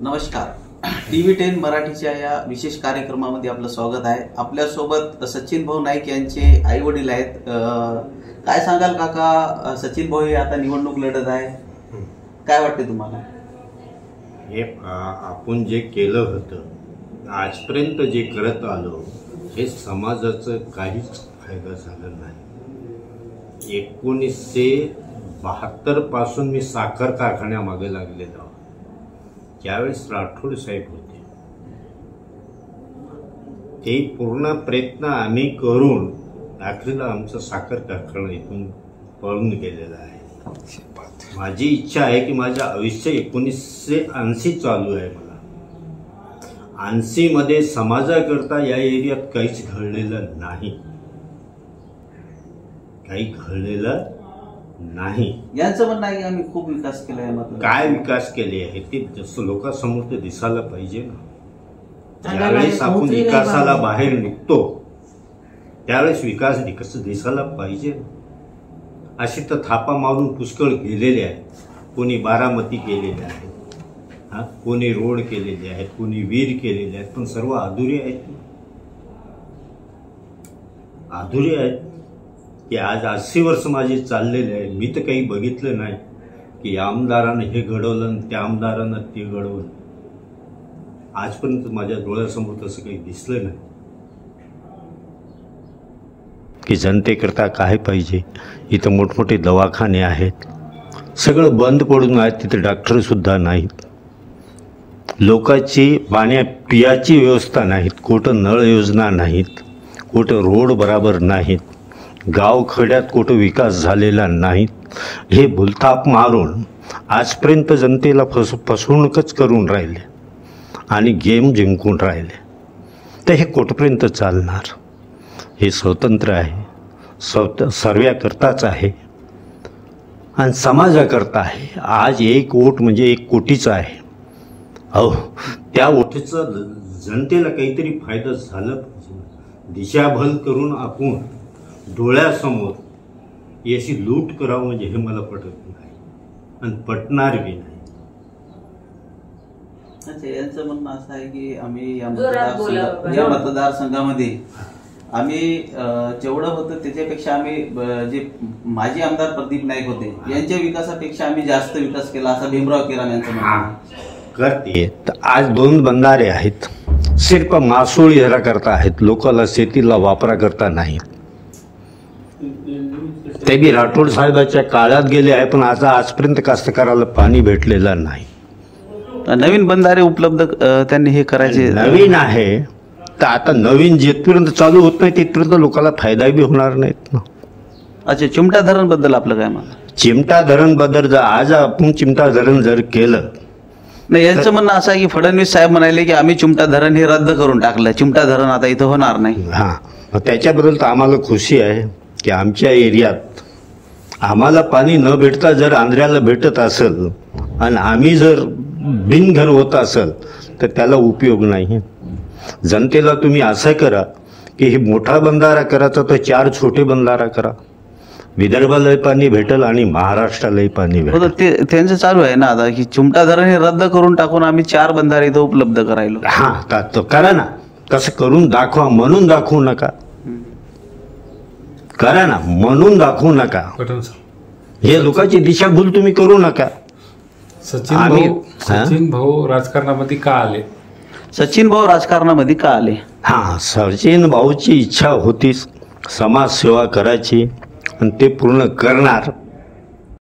नमस्कार. TV10 मराठीच्या या विशेष कार्यक्रमामध्ये आपलं स्वागत आहे. आपल्यासोबत सचिन भाऊ नाईक यांचे आई वडील आहेत. काय सांगाल काका, सचिन भाऊ हे आता निवडणूक लढत आहे, काय वाटते तुम्हाला? हे आपण जे केलं होतं आजपर्यंत जे करत आलो हे समाजाचं काहीच फायदा झाला नाही. 1972 पासून मी साखर कारखान्यामागे लागलेलो. त्यावेळेस राठोड साहेब होते. ते पूर्ण प्रयत्न आम्ही करून अखेरीला आमचा साखर कारखाना इथून पळून गेलेला आहे. माझी इच्छा आहे की माझं आयुष्य 1980 चालू आहे. मला 80 मध्ये समाजाकरता या एरियात काहीच घडलेलं नाही, काही घडलेलं नाही. यांचं म्हणणं आहे की आम्ही खूप विकास केलाय. काय विकास केले आहे ते जसं लोकांसमोर ते दिसायला पाहिजे ना. ज्यावेळेस आपण विकासाला बाहेर निघतो त्यावेळेस विकास दिसायला पाहिजे. अशी तर थापा मारून पुष्कळ गेलेले आहेत. कोणी बारामती केलेले आहेत, कोणी रोड केलेले आहेत, कोणी वीर केलेले आहेत, पण सर्व अधुरे आहेत. अधुरे आहेत की आज 80 वर्ष माझे चाललेले आहे. मी तर काही बघितलं नाही की या आमदारानं हे घडवलं आणि त्या आमदारानं ते घडवलं. आजपर्यंत माझ्या डोळ्यासमोर तसं काही दिसलं नाही की जनतेकरता काय पाहिजे. इथं मोठमोठे दवाखाने आहेत, सगळं बंद पडून आहेत, तिथे डॉक्टर सुद्धा नाहीत. लोकांची पियाची व्यवस्था नाहीत, कुठं नळ योजना नाहीत, कुठं रोड बराबर नाहीत, गावखेड्यात कुठं विकास झालेला नाहीत. हे भूलथाप मारून आजपर्यंत जनतेला फसवणूकच करून राहिले आणि गेम जिंकून राहिले. तर हे कुठपर्यंत चालणार? हे स्वतंत्र आहे, सर्वांकरताच आहे आणि समाजाकरता आहे. आज एक वोट म्हणजे 1 कोटीचा आहे. अहो, त्या वोटचा जनतेला काहीतरी फायदा झाला पाहिजे. दिशाभल करून आपण डोळ्यासमोर याची लूट करावं म्हणजे हे मला पटत नाही आणि पटणार बी नाही. यांचं म्हणणं असं आहे की आम्ही या मतदारसंघामध्ये आम्ही जेवढं होतं त्याच्यापेक्षा आम्ही जे माजी आमदार प्रदीप नाईक होते यांच्या विकासापेक्षा आम्ही जास्त विकास केला, असं भीमराव केराम यांचं म्हणणं करते. आज 2 बंधारे आहेत, सिर्फ मासोळी जरा करता आहेत, लोकांना शेतीला वापरा करता नाहीत. ते बी राठोड साहेबाच्या काळात गेले आहे, पण आता आजपर्यंत कास्तकाराला पाणी भेटलेलं नाही. नवीन बंधारे उपलब्ध त्यांनी हे करायचे नवीन आहे. तर आता नवीन जिथपर्यंत चालू होत नाही तिथपर्यंत लोकांना फायदा बी होणार नाहीत ना. अच्छा, चिमटा धरण बद्दल आपलं काय म्हणणं? चिमटा धरण बद्दल जर आज आपण चिमटा धरण जर केलं नाही, यांचं म्हणणं असं आहे की फडणवीस साहेब म्हणाले की आम्ही चिमटा धरण हे रद्द करून टाकलं, चिमटा धरण आता इथं होणार नाही. हां, त्याच्याबद्दल तर आम्हाला खुशी आहे की आमच्या एरियात आम्हाला पाणी न भेटता जर आंध्र्याला भेटत असेल आणि आम्ही जर बिनघर होत असेल तर त्याला उपयोग नाही. जनतेला तुम्ही असं करा की हे मोठा बंधारा करायचा तर 4 छोटे बंधारा करा. विदर्भालाही पाणी भेटेल आणि महाराष्ट्रालाही पाणी भेटेल. त्यांचं चालू आहे ना आता की चिमटा धरण हे रद्द करून टाकून आम्ही 4 बंधारे इथं उपलब्ध करायलो. हां, तो करा ना, कसं करून दाखवा. म्हणून दाखवू नका, करा ना, म्हणून दाखवू नका. हे लोकांची दिशाभूल तुम्ही करू नका. सचिन भाऊ राजकारणामध्ये का आले? सचिन भाऊ राजकारणामध्ये का आले? हां, सचिन भाऊची इच्छा होती समाजसेवा करायची आणि ते पूर्ण करणार.